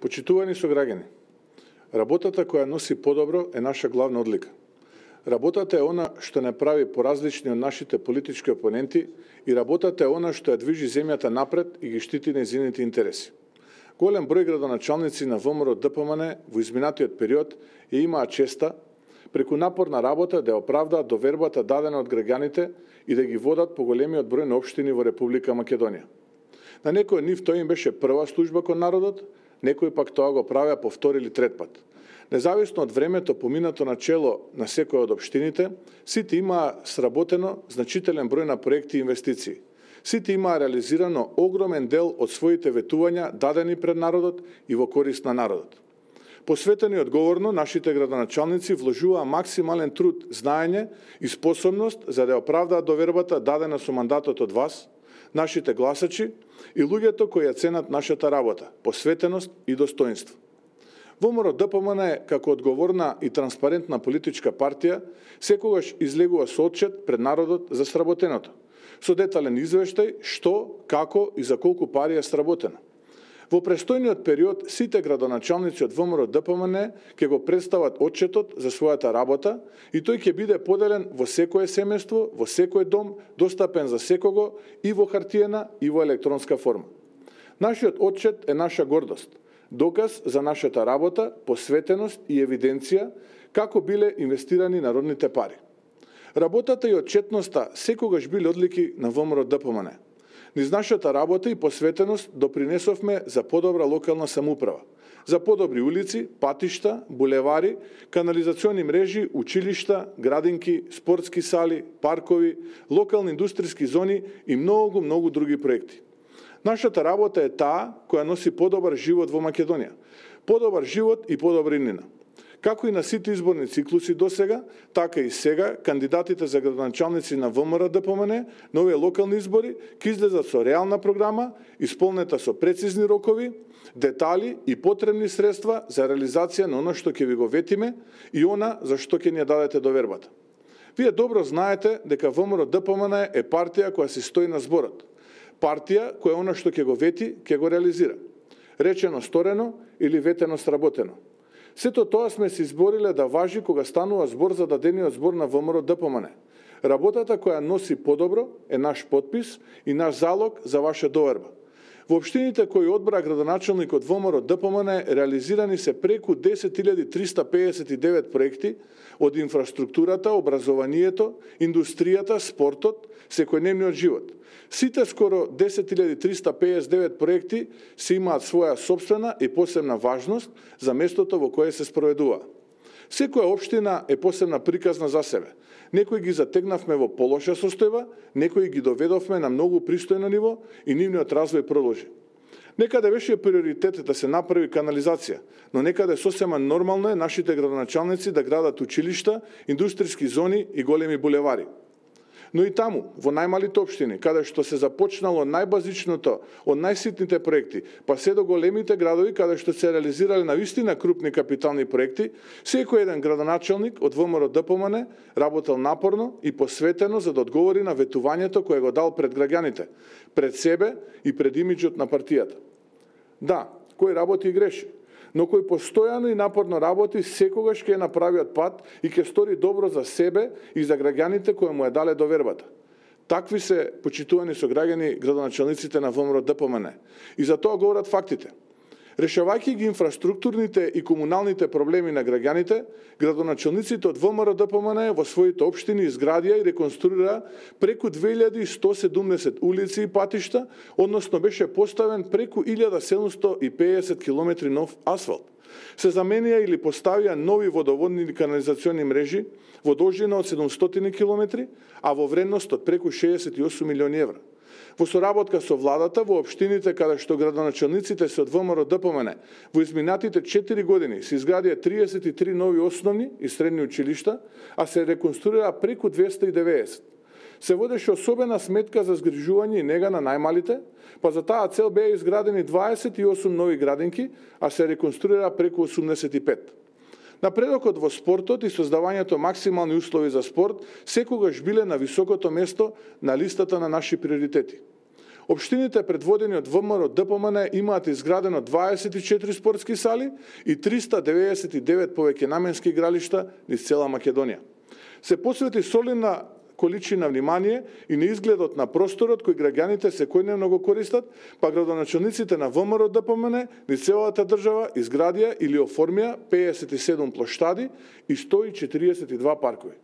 Почитувани сограѓани, работата која носи подобро е наша главна одлика. Работата е она што не прави поразлични од нашите политички опоненти и работата е она што ја движи земјата напред и ги штити нејзините интереси. Голем број градоначалници на ВМРО ДПМН во изминатиот период ја имаа честа преку напорна работа да ја оправдаат довербата дадена од граѓаните и да ги водат по големиот број на општини во Република Македонија. На некој од нив тоа им беше прва служба кон народот, некои пак тоа го правеа по втори или трет пат. Независно од времето поминато на чело на секој од општините, сите имаа сработено значителен број на проекти и инвестиции. Сите имаа реализирано огромен дел од своите ветувања дадени пред народот и во корист на народот. Посветено и одговорно, нашите градоначалници вложуваа максимален труд, знаење и способност за да ја оправдаат довербата дадена со мандатот од вас, нашите гласачи и луѓето кои ја ценат нашата работа, посветеност и достоинство. ВМРО ДПМН е, како одговорна и транспарентна политичка партија, секогаш излегува со отчет пред народот за сработеното, со детален извештај што, како и за колку пари е сработено. Во престојниот период, сите градоначалници од ВМРО ДПМН ќе го представат отчетот за својата работа и тој ќе биде поделен во секое семејство, во секој дом, достапен за секого и во хартиена и во електронска форма. Нашиот отчет е наша гордост, доказ за нашата работа, посветеност и евиденција како биле инвестирани народните пари. Работата и отчетноста секогаш биле одлики на ВМРО ДПМН. Низ нашата работа и посветеност допринесовме за подобра локална самоуправа, за подобри улици, патишта, булевари, канализациони мрежи, училишта, градинки, спортски сали, паркови, локални индустријски зони и многу други проекти. Нашата работа е таа која носи подобар живот во Македонија, подобар живот и подобринина. Како и на сите изборни циклуси досега, така и сега кандидатите за градоначалници на ВМРО ДПМН на овие локални избори ќе излезат со реална програма, исполнета со прецизни рокови, детали и потребни средства за реализација на оно што ќе ви го ветиме и она за што ќе ни ја дадете довербата. Вие добро знаете дека ВМРО ДПМН е партија која се стои на зборот. Партија која она што ќе го вети, ќе го реализира. Речено сторено или ветено сработено. Сето тоа сме се избориле да важи кога станува збор за дадениот збор на ВМРО ДПМН. Работата која носи подобро е наш подпис и наш залог за ваша доверба. Во општините кои одбра градоначалникот ВМРО ДПМН реализирани се преку 10.359 проекти од инфраструктурата, образованието, индустријата, спортот, секојдневниот живот. Сите скоро 10.359 проекти се имаат своја собствена и посебна важност за местото во кое се спроведува. Секоја општина е посебна приказна за себе. Некои ги затегнавме во полоша состојба, некои ги доведовме на многу пристојно ниво и нивниот развој продолжи. Некаде беше приоритет да се направи канализација, но некаде сосема нормално е нашите градоначалници да градат училишта, индустријски зони и големи булевари. Но и таму, во најмалите општини, каде што се започнало најбазичното од најситните проекти, па се до големите градови каде што се реализирале на вистина крупни капитални проекти, секој еден градоначалник од ВМРО ДПМН работел напорно и посветено за да одговори на ветувањето кое го дал пред граѓаните, пред себе и пред имиџот на партијата. Да, кој работи и греши, но кој постојано и напорно работи, секогаш ќе направи од пат и ќе стори добро за себе и за граѓаните кои му ја дале довербата. Такви се, почитувани сограѓани, градоначалниците на ВМРО ДПМН. И за тоа говорат фактите. Решавајќи ги инфраструктурните и комуналните проблеми на граѓаните, градоначалниците од ВМРО ДПМН во своите општини изградија и реконструира преку 2170 улици и патишта, односно беше поставен преку 1750 км нов асфалт. Се заменија или поставија нови водоводни и канализационни мрежи во должина од 700 км, а во вредност од преку 68 милиони евра. Во соработка со владата во општините каде што градоначалниците се од ВМРО ДПМН во изминатите 4 години се изградија 33 нови основни и средни училишта, а се реконструира преку 290. Се водеше особена сметка за згрижување и нега на најмалите, па за таа цел беа изградени 28 нови градинки, а се реконструира преку 85. Напредокот во спортот и создавањето максимални услови за спорт секогаш биле на високото место на листата на наши приоритети. Општините предводени од ВМРО ДПМН имаат изградено 24 спортски сали и 399 повеќенаменски игралишта низ цела Македонија. Се посвети солидна количина внимание и на изгледот на просторот кој граѓаните секојдневно го користат, па градоначалниците на ВМРО ДПМН низ целата држава изградија или оформија 57 плоштади и 142 паркови.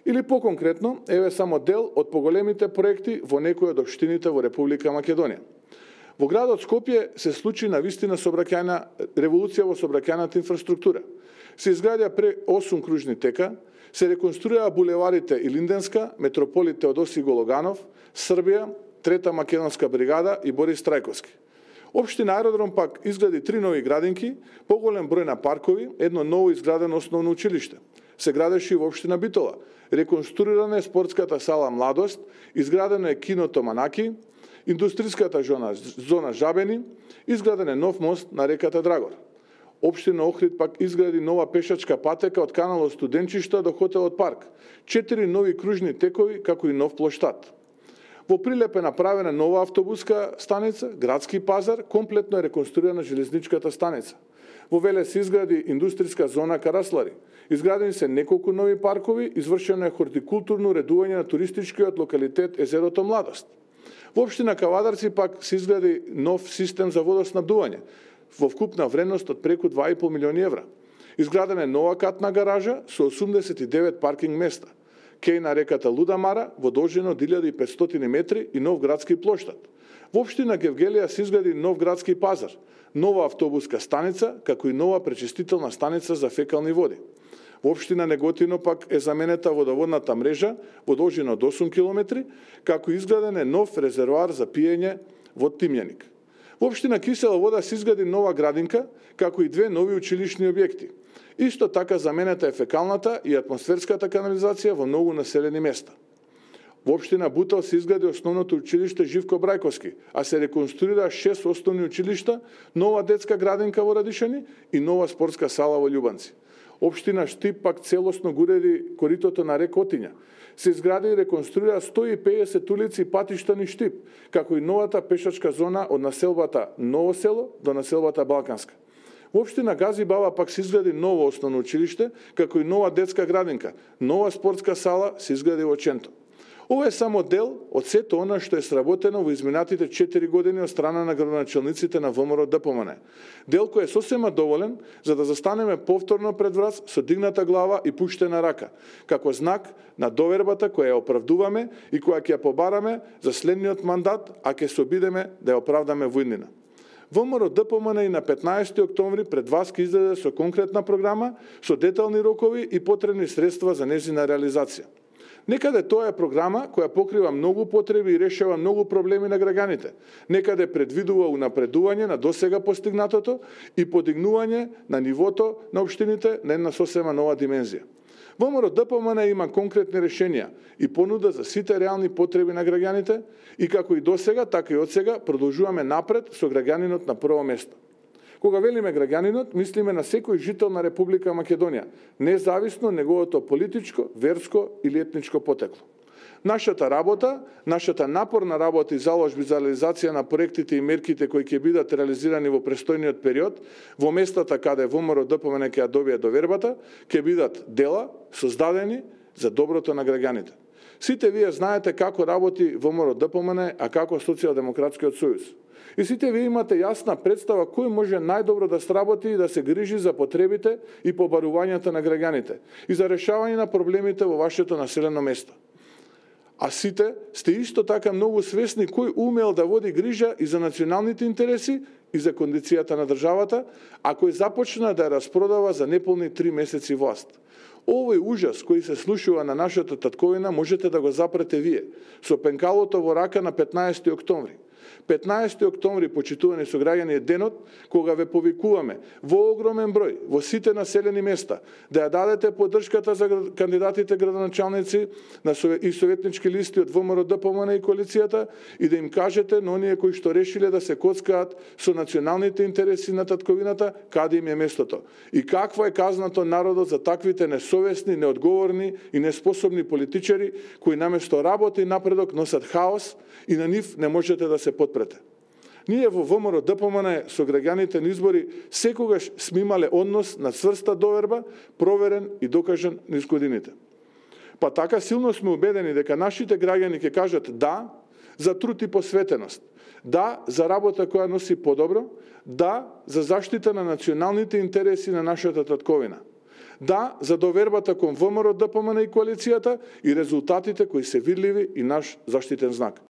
Или поконкретно, еве само дел од поголемите проекти во некои од општините во Република Македонија. Во градот Скопје се случи навистина револуција во сообраќајната инфраструктура. Се изградија 8 кружни тека, се реконструира булеварите Илинденска, метрополите Теодоси Гологанов, Србија, Трета македонска бригада и Борис Трајковски. Општина Аеродром пак изгради 3 нови градинки, поголем број на паркови, едно ново изградено основно училиште. Се градеше и во општина Битола. Реконструирана е спортската сала Младост, изградено е киното Манаки, индустријската зона Жабени, изграден е нов мост на реката Драгор. Општина Охрид пак изгради нова пешачка патека од каналот Студенчишта до хотелот Парк, 4 нови кружни текови, како и нов плоштад. Во Прилеп е направена нова автобуска станица, градски пазар, комплетно е реконструирана железничката станица. Во Велес се изгради индустријска зона Караслари. Изградени се неколку нови паркови, извршено е хортикултурно уредување на туристичкиот локалитет Езерото Младост. Во општина Кавадарци пак се изгради нов систем за водоснабдување, во вкупна вредност од преку 2,5 милиони евра. Изградена е нова катна гаража со 89 паркинг места. Кеј на реката Лудамара во должина од 1500 метри и нов градски плоштад. Во општина Гевгелија се изгради нов градски пазар, нова автобуска станица, како и нова пречистителна станица за фекални води. Во општина Неготино пак е заменета водоводната мрежа во должина од 8 км, како изграден е нов резервоар за пиење во Тимјаник. Во општина Кисела Вода се изгради нова градинка, како и 2 нови училишни објекти. Исто така заменета е фекалната и атмосферската канализација во многу населени места. Во општина Бутел се изгради основното училиште Живко Брајковски, а се реконструира 6 основни училишта, нова детска градинка во Радишани и нова спортска сала во Љубанци. Општина Штип пак целосно го уреди коритото на река Отиња. Се изгради и реконструира 150 улици и патишта низ Штип, како и новата пешачка зона од населбата Ново село до населбата Балканска. Во општина Гази Баба пак се изгради ново основно училиште, како и нова детска градинка, нова спортска сала се изгради во Ченто. Ова е само дел од сето она што е сработено во изминатите 4 години од страна на градоначалниците на ВМРО ДПМН. Дел кој е сосема доволен за да застанеме повторно пред вас со дигната глава и пуштена рака, како знак на довербата која ја оправдуваме и која ќе ја побараме за следниот мандат, а ќе се обидеме да ја оправдаме во иднина. ВМРО ДПМН и на 15 октомври пред вас ќе издаде со конкретна програма, со детални рокови и потребни средства за нејзина реализација. Некаде тоа е програма која покрива многу потреби и решава многу проблеми на граѓаните. Некаде предвидува унапредување на досега постигнатото и подигнување на нивото на општините на една сосема нова димензија. ВМРО ДПМН има конкретни решенија и понуда за сите реални потреби на граѓаните и како и досега, така и одсега продолжуваме напред со граѓанинот на прво место. Кога велиме граѓанинот, мислиме на секој жител на Република Македонија, независно неговото политичко, верско или етничко потекло. Нашата работа, нашата напорна работа и заложби за реализација на проектите и мерките кои ќе бидат реализирани во престојниот период, во местата каде ВМРО ДПМН ќе ја добие довербата, ќе бидат дела создадени за доброто на граѓаните. Сите вие знаете како работи ВМРО ДПМН, а како Социјалдемократскиот сојуз. И сите вие имате јасна представа кој може најдобро да сработи и да се грижи за потребите и побарувањата на граѓаните и за решавање на проблемите во вашето населено место. А сите сте исто така многу свесни кој умел да води грижа и за националните интереси и за кондицијата на државата, а кој започна да ја распродава за неполни 3 месеци власт. Овој ужас кој се слушува на нашата татковина можете да го запрете вие, со пенкалото во рака на 15 октомври. 15 октомври, почитувани сограѓани, е денот кога ве повикуваме во огромен број, во сите населени места, да ја дадете поддршката за кандидатите градоначалници и советнички листи од ВМРО, ДПМН и коалицијата и да им кажете на оние кои што решиле да се коцкаат со националните интереси на татковината, каде им е местото. И какво е казнато народот за таквите несовесни, неодговорни и неспособни политичари кои наместо работа и напредок носат хаос и на нив не можете да се потпрете. Ние во ВМРО ДПМН со граѓаните на избори секогаш сме имале однос на цврста доверба, проверен и докажан низ годините. Па така силно сме убедени дека нашите граѓани ќе кажат да за труд и посветеност, да за работа која носи подобро, да за заштита на националните интереси на нашата татковина, да за довербата кон ВМРО, ДПМН и коалицијата и резултатите кои се видливи и наш заштитен знак.